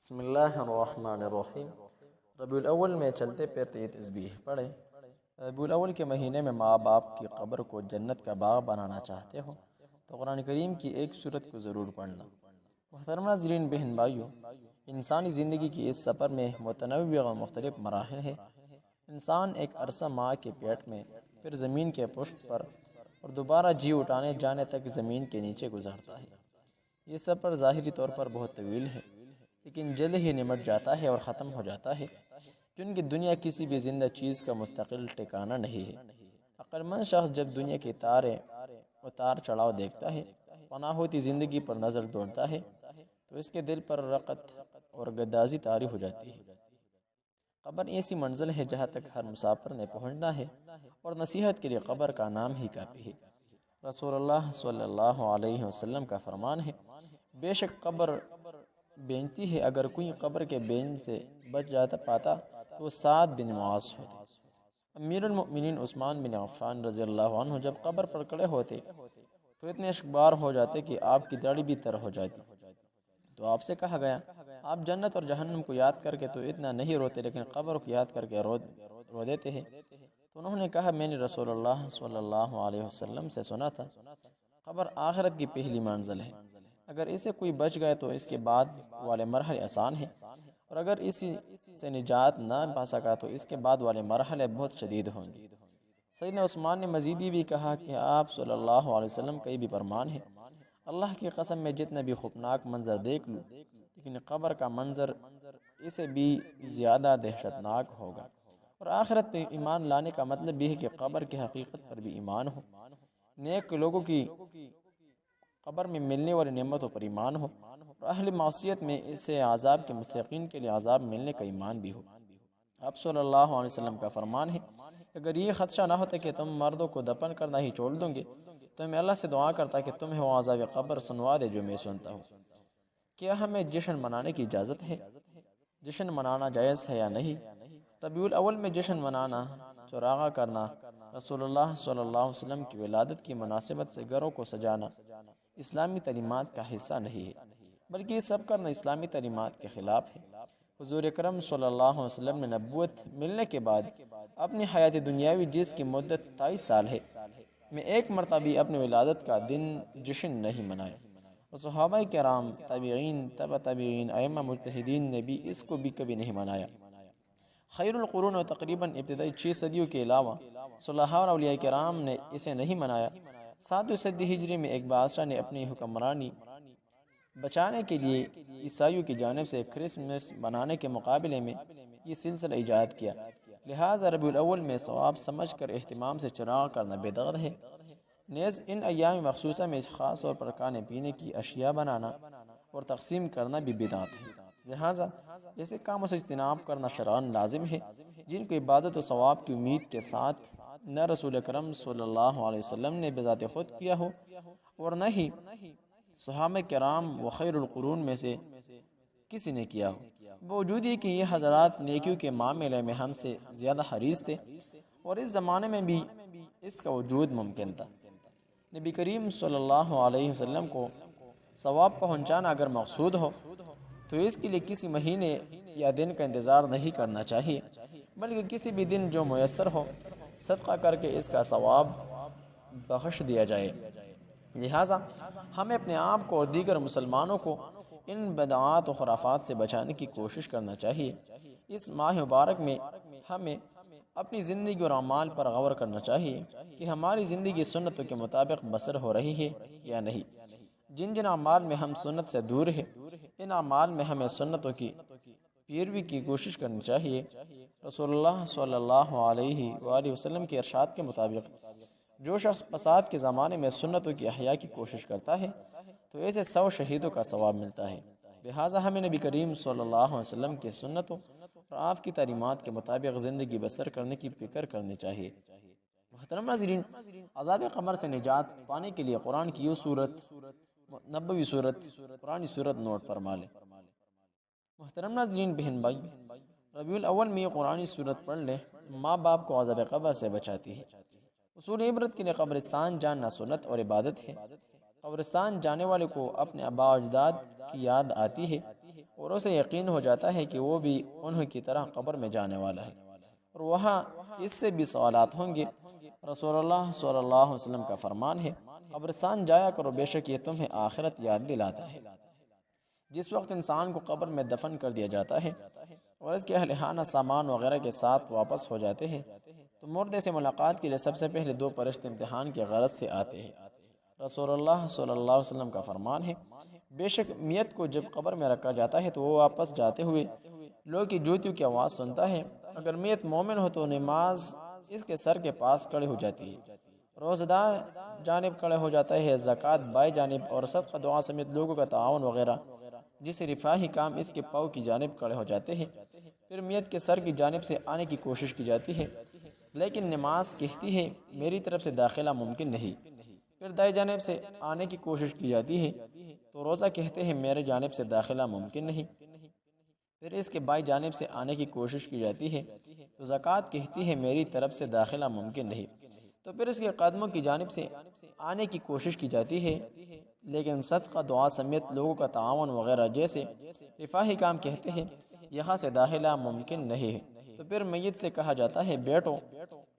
بسم اللہ الرحمن الرحیم۔ ربیع الاول میں چلتے پھرتے یہ تسبیح پڑھیں۔ ربیع الاول کے مہینے میں ماں باپ کی قبر کو جنت کا باغ بنانا چاہتے ہو تو قرآن کریم کی ایک سورت کو ضرور پڑھنا۔ محترم ناظرین، بہن بھائیوں، انسانی زندگی کی اس سفر میں متنوع و مختلف مراحل ہیں۔ انسان ایک عرصہ ماں کے پیٹ میں، پھر زمین کے پشت پر اور دوبارہ جی اٹھانے جانے تک زمین کے نیچے گزارتا ہے۔ یہ سفر ظاہری طور پر بہت طویل ہے، لیکن جلد ہی نمٹ جاتا ہے اور ختم ہو جاتا ہے، کیونکہ دنیا کسی بھی زندہ چیز کا مستقل ٹھکانہ نہیں ہے۔ عقل مند شخص جب دنیا کے اتار چڑھاؤ دیکھتا ہے، فنا ہوتی زندگی پر نظر دوڑتا ہے، تو اس کے دل پر رقت اور گدازی طاری ہو جاتی ہے۔ قبر ایسی منزل ہے جہاں تک ہر مسافر نے پہنچنا ہے، اور نصیحت کے لیے قبر کا نام ہی کافی ہے۔ رسول اللہ صلی اللہ علیہ وسلم کا فرمان ہے، بے شک قبر بینتی ہے، اگر کوئی قبر کے بین سے بچ جاتا پاتا تو وہ 7 دن معاص ہوتے۔ امیر المؤمنین عثمان بن عفان رضی اللہ عنہ جب قبر پر کھڑے ہوتے تو اتنے اشکبار ہو جاتے کہ آپ کی داڑھی بھی تر ہو جاتی۔ تو آپ سے کہا گیا، آپ جنت اور جہنم کو یاد کر کے تو اتنا نہیں روتے، لیکن قبر کو یاد کر کے رو دیتے ہیں۔ تو انہوں نے کہا، میں نے رسول اللہ صلی اللہ علیہ وسلم سے سنا تھا، قبر آخرت کی پہلی منزل ہے، اگر اسے کوئی بچ گئے تو اس کے بعد والے مرحلے آسان ہیں، اور اگر اسی سے نجات نہ پا سکا تو اس کے بعد والے مرحلے بہت شدید ہوں گے۔ سیدنا عثمان نے مزید بھی کہا کہ آپ صلی اللہ علیہ وسلم کا یہ بھی فرمان ہے، اللہ کی قسم میں جتنا بھی خوفناک منظر دیکھ لوں، لیکن قبر کا منظر اسے بھی زیادہ دہشتناک ہوگا۔ اور آخرت پہ ایمان لانے کا مطلب بھی ہے کہ قبر کی حقیقت پر بھی ایمان ہو، نیک لوگوں کی قبر میں ملنے والی نعمتوں پر ایمان ہو، اور اہل معصیت میں اسے عذاب کے مستحقین کے لیے عذاب ملنے کا ایمان بھی ہو۔ آپ صلی اللہ علیہ وسلم کا فرمان ہے، اگر یہ خدشہ نہ ہوتا کہ تم مردوں کو دفن کرنا ہی چھوڑ دوں گے تو میں اللہ سے دعا کرتا کہ تمہیں وہ عذاب قبر سنوا دے جو میں سنتا ہوں۔ کیا ہمیں جشن منانے کی اجازت ہے؟ جشن منانا جائز ہے یا نہیں؟ ربیع الاول میں جشن منانا، چراغاں کرنا، رسول اللہ صلی اللہ علیہ وسلم کی ولادت کی مناسبت سے گھروں کو سجانا اسلامی تعلیمات کا حصہ نہیں ہے، بلکہ یہ سب کرنا اسلامی تعلیمات کے خلاف ہے۔ حضور اکرم صلی اللہ علیہ وسلم نے نبوت ملنے کے بعد اپنی حیات دنیاوی جس کی مدت 23 سال ہے میں ایک مرتبہ بھی اپنی ولادت کا دن جشن نہیں منایا، اور صحابہ کرام، تابعین، تبع تابعین، ائمہ مجتہدین نے بھی اس کو بھی کبھی نہیں منایا۔ خیر القرون و تقریباً ابتدائی 6 صدیوں کے علاوہ صلحاء اور اولیاء کرام نے اسے نہیں منایا۔ 7ویں صدی ہجری میں ایک بادشاہ نے اپنی حکمرانی بچانے کے لیے عیسائیوں کی جانب سے کرسمس منانے کے مقابلے میں یہ سلسلہ ایجاد کیا، لہٰذا ربیع الاول میں ثواب سمجھ کر اہتمام سے چراغ کرنا بدعت ہے۔ نیز ان ایام مخصوصہ میں خاص طور پر کھانے پینے کی اشیاء بنانا اور تقسیم کرنا بھی بدعت ہے، لہٰذا ایسے کاموں سے اجتناب کرنا شرعاً لازم ہے جن کو عبادت و ثواب کی امید کے ساتھ نہ رسول اکرم صلی اللہ علیہ وسلم نے بذات خود کیا ہو، اور نہ ہی صحابہ کرام و خیر القرون میں سے کسی نے کیا ہو، باوجود یہ کہ یہ حضرات نیکیوں کے معاملے میں ہم سے زیادہ حریص تھے، اور اس زمانے میں بھی اس کا وجود ممکن تھا۔ نبی کریم صلی اللہ علیہ وسلم کو ثواب پہنچانا اگر مقصود ہو تو اس کے لیے کسی مہینے یا دن کا انتظار نہیں کرنا چاہیے، بلکہ کسی بھی دن جو میسر ہو صدقہ کر کے اس کا ثواب بخش دیا جائے۔ لہٰذا ہمیں اپنے آپ کو اور دیگر مسلمانوں کو ان بدعات و خرافات سے بچانے کی کوشش کرنا چاہیے۔ اس ماہ مبارک میں ہمیں اپنی زندگی اور اعمال پر غور کرنا چاہیے کہ ہماری زندگی سنتوں کے مطابق بسر ہو رہی ہے یا نہیں۔ جن جن اعمال میں ہم سنت سے دور ہیں، ان اعمال میں ہمیں سنتوں کی پیروی کی کوشش کرنی چاہیے۔ رسول اللہ صلی اللہ علیہ وآلہ وسلم کے ارشاد کے مطابق جو شخص فساد کے زمانے میں سنتوں کی احیاء کی کوشش کرتا ہے تو ایسے 100 شہیدوں کا ثواب ملتا ہے۔ لہٰذا ہمیں نبی کریم صلی اللہ علیہ وسلم کے سنتوں اور آپ کی تعلیمات کے مطابق زندگی بسر کرنے کی فکر کرنی چاہیے۔ محترم ناظرین، عذاب قبر سے نجات پانے کے لیے قرآن کی یہ سورت، نبوی سورت، قرآنی سورت نوٹ فرما لیں۔ محترم ناظرین، بہن بھائی، ربیع الاول میں یہ قرآنی سورت پڑھ لیں، ماں باپ کو عذاب قبر سے بچاتی ہے۔ اصول عبرت کے لیے قبرستان جاننا سنت اور عبادت ہے۔ قبرستان جانے والے کو اپنے آباء و اجداد کی یاد آتی ہے، اور اسے یقین ہو جاتا ہے کہ وہ بھی انہی کی طرح قبر میں جانے والا ہے اور وہاں اس سے بھی سوالات ہوں گے۔ رسول اللہ صلی اللہ علیہ وسلم کا فرمان ہے، قبرستان جایا کرو، بے شک یہ تمہیں آخرت یاد دلاتا ہے۔ جس وقت انسان کو قبر میں دفن کر دیا جاتا ہے اور اس کے اہل خانہ سامان وغیرہ کے ساتھ واپس ہو جاتے ہیں تو مردے سے ملاقات کے لیے سب سے پہلے دو فرشتے امتحان کے غرض سے آتے ہیں۔ رسول اللہ صلی اللہ علیہ وسلم کا فرمان ہے، بے شک میت کو جب قبر میں رکھا جاتا ہے تو وہ واپس جاتے ہوئے لوگوں کی جوتیوں کی آواز سنتا ہے۔ اگر میت مومن ہو تو نماز اس کے سر کے پاس کھڑی ہو جاتی ہے، روزہ دائیں جانب کھڑے ہو جاتا ہے، زکوٰۃ بائیں جانب اور صدقہ دعا سمیت لوگوں کا تعاون وغیرہ جسے رفاہی کام اس کے پاؤں کی جانب کھڑے ہو جاتے ہیں۔ پھر میت کے سر کی جانب سے آنے کی کوشش کی جاتی ہے، لیکن نماز کہتی ہے میری طرف سے داخلہ ممکن نہیں۔ پھر دائیں جانب سے آنے کی کوشش کی جاتی ہے تو روزہ کہتے ہیں میرے جانب سے داخلہ ممکن نہیں۔ پھر اس کے بائیں جانب سے آنے کی کوشش کی جاتی ہے تو زکوٰۃ کہتی ہے میری طرف سے داخلہ ممکن نہیں۔ تو پھر اس کے قدموں کی جانب سے آنے کی کوشش کی جاتی ہے، لیکن صدقہ دعا سمیت لوگوں کا تعاون وغیرہ جیسے رفاہی کام کہتے ہیں یہاں سے داخلہ ممکن نہیں ہے۔ تو پھر میت سے کہا جاتا ہے بیٹھو،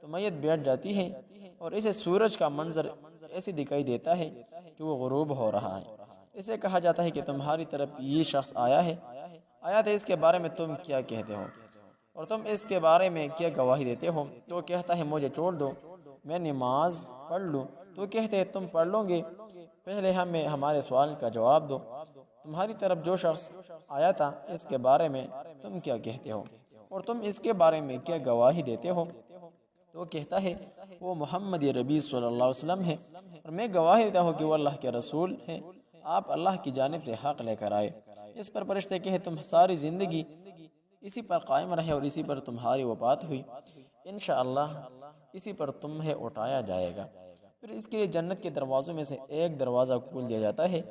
تو میت بیٹھ جاتی ہے اور اسے سورج کا منظر ایسے دکھائی دیتا ہے کہ وہ غروب ہو رہا ہے۔ اسے کہا جاتا ہے کہ تمہاری طرف یہ شخص آیا ہے، اس کے بارے میں تم کیا کہتے ہو اور تم اس کے بارے میں کیا گواہی دیتے ہو؟ تو کہتا ہے مجھے چھوڑ دو، میں نماز پڑھ لوں۔ تو کہتے ہیں تم پڑھ لو گے، پہلے ہمیں ہمارے سوال کا جواب دو، تمہاری طرف جو شخص آیا تھا اس کے بارے میں تم کیا کہتے ہو اور تم اس کے بارے میں کیا گواہی دیتے ہو؟ تو کہتا ہے وہ محمد ربی صلی اللہ علیہ وسلم ہے اور میں گواہی دیتا ہوں کہ وہ اللہ کے رسول ہیں، آپ اللہ کی جانب سے حق لے کر آئے۔ اس پر فرشتے کہے تم ساری زندگی اسی پر قائم رہے اور اسی پر تمہاری وفات ہوئی، انشاءاللہ اسی پر تمہیں اٹھایا جائے گا۔ پھر اس کے لیے جنت کے دروازوں میں سے ایک دروازہ کھول دیا جاتا ہے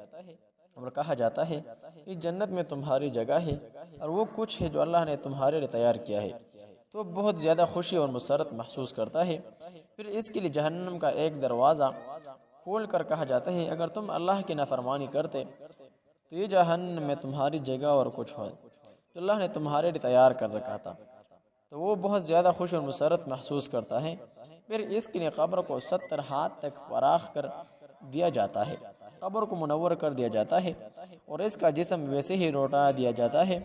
اور کہا جاتا ہے اس جنت میں تمہاری جگہ ہے اور وہ کچھ ہے جو اللہ نے تمہارے لیے تیار کیا ہے، تو بہت زیادہ خوشی اور مسرت محسوس کرتا ہے۔ پھر اس کے لیے جہنم کا ایک دروازہ کھول کر کہا جاتا ہے اگر تم اللہ کی نافرمانی کرتے تو یہ جہنم میں تمہاری جگہ اور کچھ ہو جو اللہ نے تمہارے لیے تیار کر رکھا تھا، تو وہ بہت زیادہ خوش اور مسرت محسوس کرتا ہے۔ پھر اس کے لیے قبر کو 70 ہاتھ تک فراخ کر دیا جاتا ہے، قبر کو منور کر دیا جاتا ہے اور اس کا جسم ویسے ہی لوٹا دیا جاتا ہے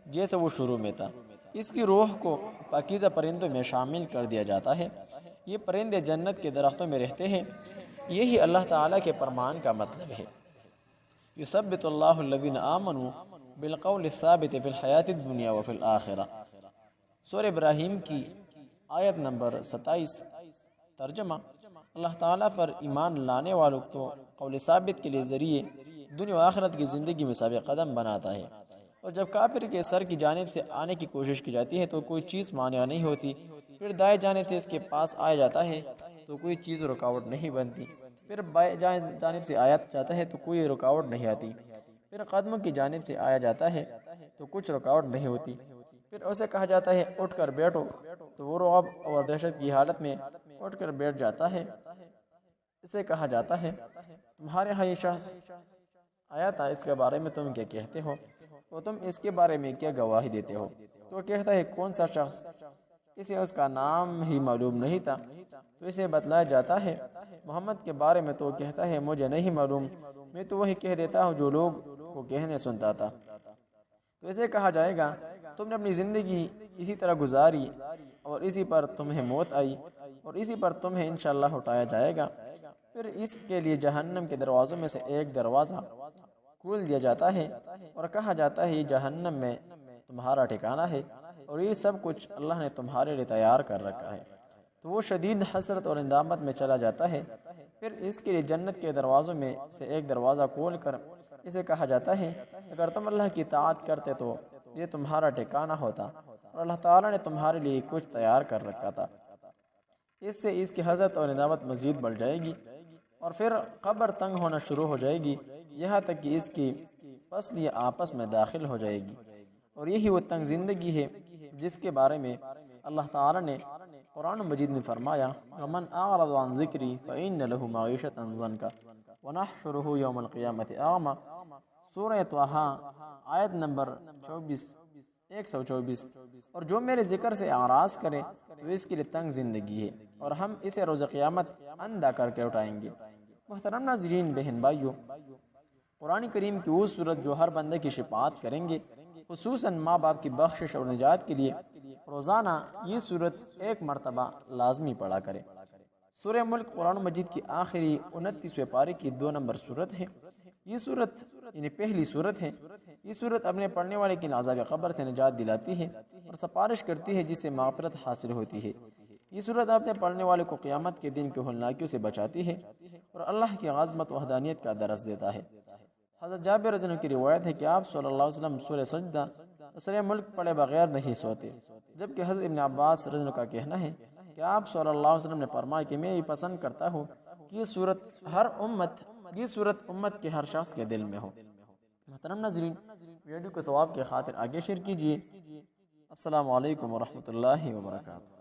جیسے وہ شروع میں تھا۔ اس کی روح کو پاکیزہ پرندوں میں شامل کر دیا جاتا ہے، یہ پرندے جنت کے درختوں میں رہتے ہیں، یہی اللہ تعالیٰ کے فرمان کا مطلب ہے۔ یثبت اللہ الذین آمنوا بالقول الثابت فی الحیات الدنیا وفی الآخرہ۔ سورہ ابراہیم کی آیت نمبر 27 ترجمہ، اللہ تعالیٰ پر ایمان لانے والوں کو قول ثابت کے لیے ذریعے دنیا و آخرت کی زندگی میں ثابت قدم بناتا ہے، اور جب کافر کے سر کی جانب سے آنے کی کوشش کی جاتی ہے تو کوئی چیز مانع نہیں ہوتی، پھر دائیں جانب سے اس کے پاس آیا جاتا ہے تو کوئی چیز رکاوٹ نہیں بنتی، پھر بائیں جانب سے آیا جاتا ہے تو کوئی رکاوٹ نہیں آتی، پھر قدموں کی جانب سے آیا جاتا ہے تو کچھ رکاوٹ نہیں ہوتی، پھر اسے کہا جاتا ہے اٹھ کر بیٹھو تو وہ رعب اور دہشت کی حالت میں اٹھ کر بیٹھ جاتا ہے۔ اسے کہا جاتا ہے تمہارے ہاں یہ شخص آیا تھا، اس کے بارے میں تم کیا کہتے ہو اور تم اس کے بارے میں کیا گواہی دیتے ہو؟ تو کہتا ہے کون سا شخص؟ اسے اس کا نام ہی معلوم نہیں تھا، تو اسے بتلایا جاتا ہے محمد کے بارے میں، تو کہتا ہے مجھے نہیں معلوم، میں تو وہی کہہ دیتا ہوں جو لوگ کو کہنے سنتا تھا۔ تو اسے کہا جائے گا تم نے اپنی زندگی اسی طرح گزاری اور اسی پر تمہیں موت آئی اور اسی پر تمہیں انشاءاللہ اٹھایا جائے گا۔ پھر اس کے لیے جہنم کے دروازوں میں سے ایک دروازہ کھول دیا جاتا ہے اور کہا جاتا ہے یہ جہنم میں تمہارا ٹھکانہ ہے اور یہ سب کچھ اللہ نے تمہارے لیے تیار کر رکھا ہے، تو وہ شدید حسرت اور ندامت میں چلا جاتا ہے۔ پھر اس کے لیے جنت کے دروازوں میں سے ایک دروازہ کھول کر اسے کہا جاتا ہے اگر تم اللہ کی اطاعت کرتے تو یہ تمہارا ٹھکانہ ہوتا اور اللہ تعالیٰ نے تمہارے لیے کچھ تیار کر رکھا تھا۔ اس سے اس کی حسرت اور ندامت مزید بڑھ جائے گی اور پھر قبر تنگ ہونا شروع ہو جائے گی یہاں تک کہ اس کی پسلیاں آپس میں داخل ہو جائے گی، اور یہی وہ تنگ زندگی ہے جس کے بارے میں اللہ تعالیٰ نے قرآن مجید میں فرمایا وَمَنْ أَعْرَضَ عَنْ ذِكْرِي فَإِنَّ لَهُ مَعِيشَةً ضَنْكَ وَنَحْشُرُهُ يَوْمَ الْقِيَامَةِ أَعْمَى۔ سورہ طٰہٰ آیت نمبر 124 اور جو میرے ذکر سے اعراض کرے تو اس کے لیے تنگ زندگی ہے اور ہم اسے روز قیامت اندھا کر کے اٹھائیں گے۔ محترم ناظرین، بہن بھائیو، قرآن کریم کی وہ صورت جو ہر بندے کی شفاعت کریں گے، خصوصاً ماں باپ کی بخشش اور نجات کے لیے روزانہ یہ صورت ایک مرتبہ لازمی پڑھا کرے۔ سورہ ملک قرآن مجید کی آخری 29ویں پارے کی 2 نمبر صورت ہے۔ یہ صورت یعنی پہلی صورت ہے۔ یہ صورت اپنے پڑھنے والے کی عذاب قبر سے نجات دلاتی ہے اور سفارش کرتی ہے جس سے مغفرت حاصل ہوتی ہے۔ یہ صورت اپنے پڑھنے والے کو قیامت کے دن کے ہولناکیوں سے بچاتی ہے اور اللہ کی عظمت و وحدانیت کا درس دیتا ہے۔ حضرت جابر رضی اللہ عنہ کی روایت ہے کہ آپ صلی اللہ علیہ وسلم سورہ سجدہ اور سورہ ملک پڑھے بغیر نہیں سوتے، جبکہ حضرت ابن عباس رضی اللہ عنہ کا کہنا ہے کہ آپ صلی اللہ علیہ وسلم نے فرمایا کہ میں یہ پسند کرتا ہوں کہ یہ صورت امت کے ہر شخص کے دل میں ہو۔ محترم ناظرین، ویڈیو کو ثواب کے خاطر آگے شیئر کیجیے۔ السلام علیکم ورحمۃ اللہ وبرکاتہ۔